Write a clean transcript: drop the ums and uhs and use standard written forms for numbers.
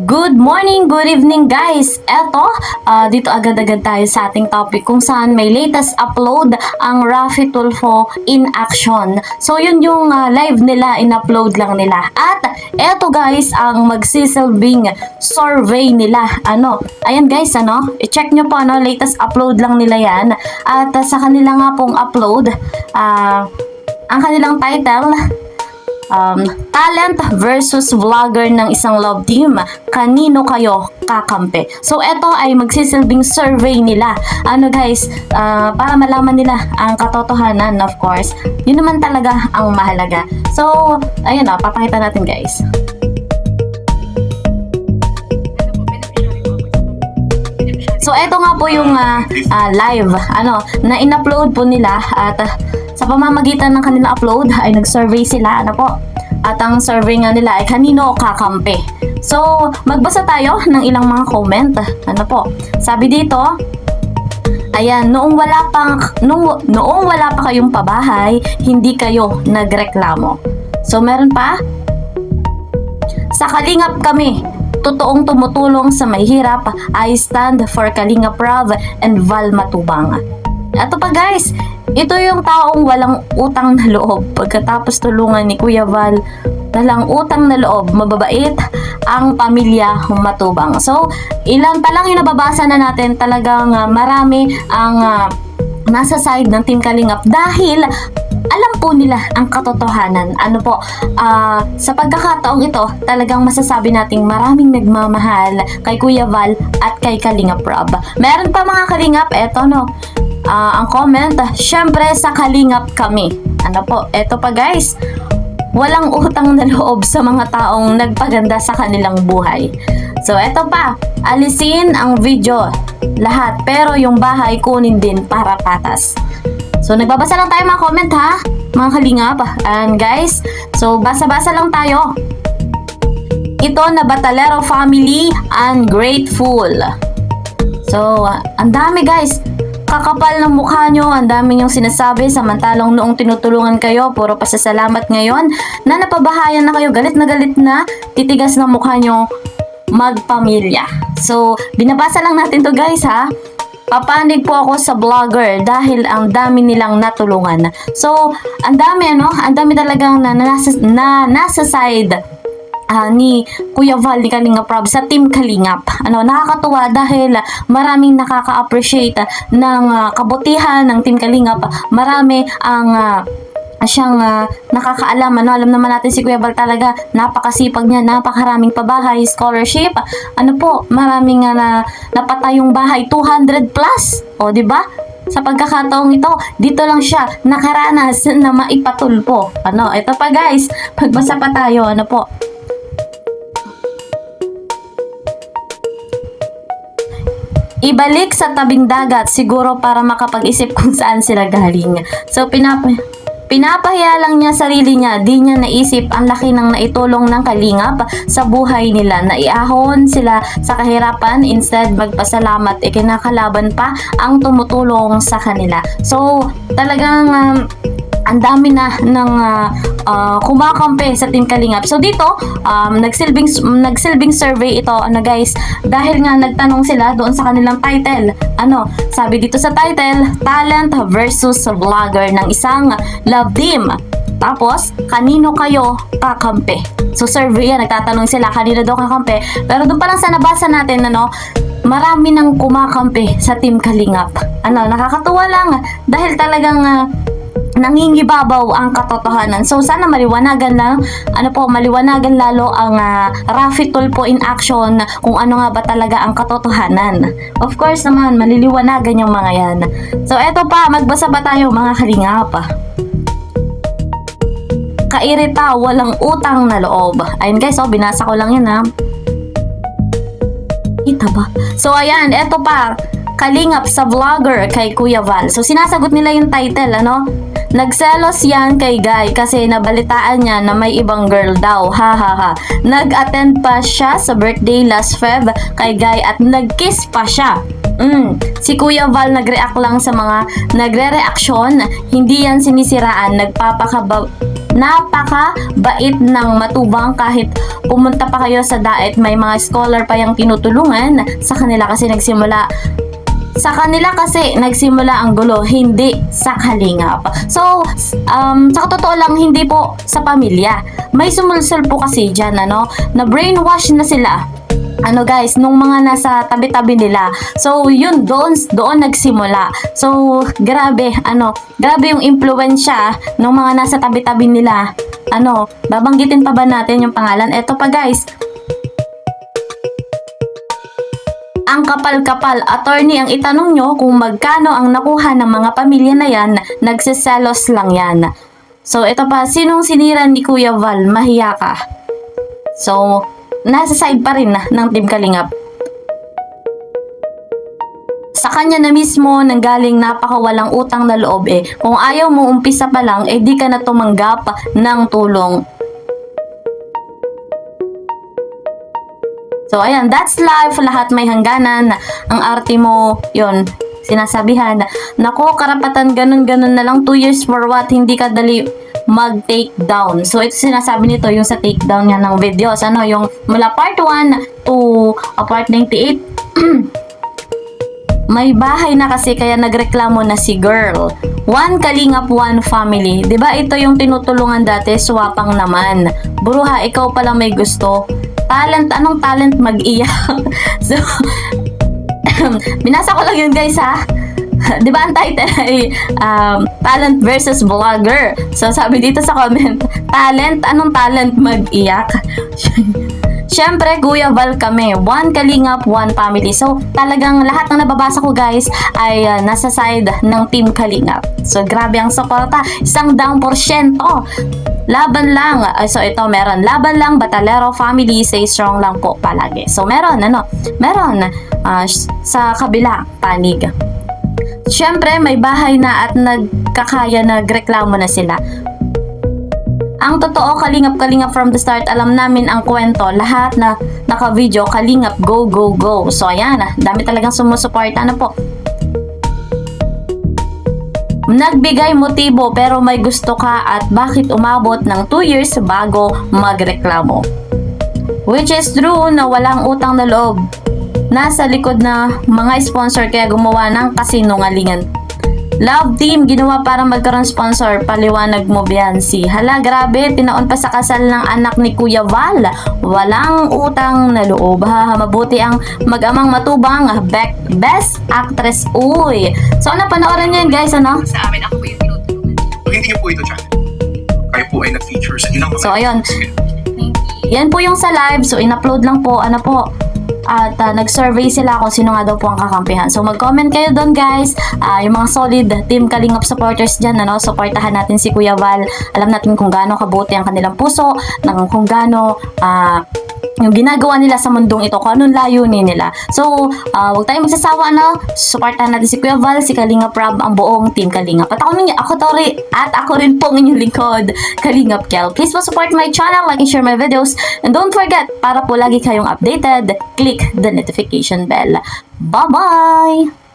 Good morning, good evening guys! Eto, dito agad-agad tayo sa ating topic kung saan may latest upload ang Raffy Tulfo in action. So yun yung live nila, in-upload lang nila. At eto guys, ang magsisilbing survey nila. Ayan guys, i-check nyo po, latest upload lang nila yan. At sa kanila nga pong upload, ang kanilang title, talent versus vlogger ng isang love team, kanino kayo kakampi? So eto ay magsisilbing survey nila, guys, para malaman nila ang katotohanan. Of course, yun naman talaga ang mahalaga. So ayun, papakita natin guys. So eto nga po yung live na in-upload po nila, at sa pamamagitan ng kanilang upload ay nag-survey sila, at ang survey nga nila ay kanino kakampi. So magbasa tayo ng ilang mga comment. Sabi dito, ayan, noong wala pa kayong pabahay, hindi kayo nagreklamo. So meron pa, sa Kalingap kami, totoong tumutulong sa mahihirap. I stand for Kalingap Rob and Val Matubang. Ito pa guys, ito yung taong walang utang na loob. Pagkatapos tulungan ni Kuya Val, walang utang na loob, mababait ang pamilya Matubang. So, ilan pa lang yung nababasa na natin, talagang marami ang nasa side ng Team Kalingap dahil alam po nila ang katotohanan. Sa pagkakataong ito, talagang masasabi nating maraming nagmamahal kay Kuya Val at kay Kalingap Rob. Meron pa mga Kalingap, ang comment, syempre sa Kalingap kami. Eto pa guys, walang utang na loob sa mga taong nagpaganda sa kanilang buhay. So eto pa, alisin ang video lahat, pero yung bahay kunin din para patas. So nagbabasa lang tayo mga comment mga Kalingap. And guys, so basa-basa lang tayo. Ito na Batalero family, ungrateful. So ang dami guys, kakapal ng mukha nyo, ang dami nyong sinasabi, samantalang noong tinutulungan kayo, puro pasasalamat. Ngayon na napabahayan na kayo, galit na, titigas ng mukha nyo magpamilya. So binabasa lang natin to guys Papanig po ako sa vlogger dahil ang dami nilang natulungan. So ang dami talagang na nasa side ni Kuya Val, ni Kalingap Rob sa Team Kalingap. Nakakatuwa dahil maraming nakaka-appreciate ng kabutihan ng Team Kalingap. Marami ang siyang nakakaalam. Alam naman natin si Kuya Val, talaga napakasipag niya, napakaraming pabahay, scholarship. Maraming napatayong bahay, 200 plus. O diba? Sa pagkakataong ito, dito lang siya nakaranas na maipatulpo. Ito pa guys, pagbasa pa tayo. Ibalik sa tabing dagat, siguro para makapag-isip kung saan sila galing. So pinapahiya lang niya sarili niya, di niya naisip ang laki ng naitulong ng Kalingap sa buhay nila. Naiahon sila sa kahirapan, instead magpasalamat, ikinakalaban pa ang tumutulong sa kanila. So talagang ang dami na ng kumakampi sa Team Kalingap. So dito, nagsilbing survey ito, guys, dahil nga nagtanong sila doon sa kanilang title. Sabi dito sa title, talent versus vlogger ng isang love team. Tapos, kanino kayo kakampi? So survey yan, nagtatanong sila kanino daw kakampi. Pero doon pa lang sa nabasa natin, marami nang kumakampi sa Team Kalingap. Nakakatuwa lang dahil talagang nangingibabaw ang katotohanan. So sana maliwanagan lang, maliwanagan lalo ang Raffy Tulfo in action kung ano nga ba talaga ang katotohanan. Of course naman, maliliwanagan yung mga yan. So eto pa, magbasa pa tayo mga Kalingap. Kairita, walang utang na loob. Ayun guys, binasa ko lang yan Kita ba? So ayan, eto pa, Kalingap sa vlogger kay Kuya Val. So sinasagot nila yung title, nagselos yan kay Guy kasi nabalitaan niya na may ibang girl daw. Nag-attend pa siya sa birthday last Feb kay Guy at nag-kiss pa siya. Si Kuya Val nag-react lang sa mga nagre-reaksyon, hindi yan sinisiraan, napaka-bait ng matubang. Kahit pumunta pa kayo sa Daet, may mga scholar pa yung tinutulungan sa kanila kasi nagsimula ang gulo, hindi sa Kalingap. So, sa totoo lang, hindi po sa pamilya. May sumulsul po kasi dyan, na brainwash na sila. Guys, nung mga nasa tabi-tabi nila. So, yun, doon nagsimula. So, grabe yung impluwensya nung mga nasa tabi-tabi nila. Babanggitin pa ba natin yung pangalan? Eto pa, guys. Ang kapal-kapal, attorney ang itanong nyo kung magkano ang nakuha ng mga pamilya na yan, nagsiselos lang yan. So, ito pa, sinong sinira ni Kuya Val? Mahiya ka. So, nasa side pa rin ng Team Kalingap. Sa kanya na mismo nanggaling napakawalang utang na loob Kung ayaw mo umpisa pa lang, di ka na tumanggap ng tulong. So, ayan, that's life. Lahat may hangganan. Ang arte mo, yun, sinasabihan. Nako, karapatan, ganun na lang. 2 years for what? Hindi ka dali mag-take down. So, ito sinasabi nito, yung sa take down niya ng videos. Yung mula part 1 to part 98. May bahay na kasi kaya nagreklamo na si girl. 1 Kalingap, 1 family. 'Di ba ito yung tinutulungan dati? Swapang naman. Buruha, ikaw pala may gusto. Talent, anong talent mag-iyak? So, binasa ko lang yun, guys, ha? Di ba ang title ay talent versus vlogger? So, sabi dito sa comment, talent, anong talent mag-iyak? Siyempre, Kuya Val kami. 1 Kalingap, 1 family. So, talagang lahat ng nababasa ko, guys, ay nasa side ng Team Kalingap. So, grabe ang suporta. 100%. Laban lang. So, ito meron. Laban lang, Batalero family, stay strong lang po palagi. So, meron, sa kabila, panig. Siyempre, may bahay na at nagkakaya, nagreklamo na sila. Ang totoo, Kalingap from the start, alam namin ang kwento. Lahat na naka-video, Kalingap, go, go, go. So, ayan, dami talagang sumusuporta po. Nagbigay motibo pero may gusto ka at bakit umabot ng 2 years bago magreklamo. Which is true na walang utang na loob. Nasa likod na mga sponsor kaya gumawa ng kasinungalingan. Love team, ginawa para magkaroon sponsor. Paliwanag mo, Biancy. Hala, grabe, tinaon pa sa kasal ng anak ni Kuya Val. Walang utang na loob. Mabuti ang mag-amang matubang. Best actress. Uy. So, panoorin nyo yun, guys, Sa amin, ako po yung tinutulungan. So, hindi niyo po ito channel. Kayo po ay nag-feature sa ilang mga... So, ayun. Yan po yung sa live. So, in-upload lang po. At nag-survey sila kung sino nga daw po ang kakampihan. So, mag-comment kayo doon, guys. Yung mga solid Team Kalingap supporters dyan, supportahan natin si Kuya Val. Alam natin kung gaano kabuti ang kanilang puso, kung gaano yung ginagawa nila sa mundong ito, kung anong layunin nila. So, huwag tayong magsasawa, supportahan natin si Kuya Val, si Kalingap Rob, ang buong Team Kalingap. At ako rin po ang inyong lingkod, Kalingap Kel. Please po support my channel, like and share my videos, and don't forget, para po lagi kayong updated, click the notification bell. Bye-bye!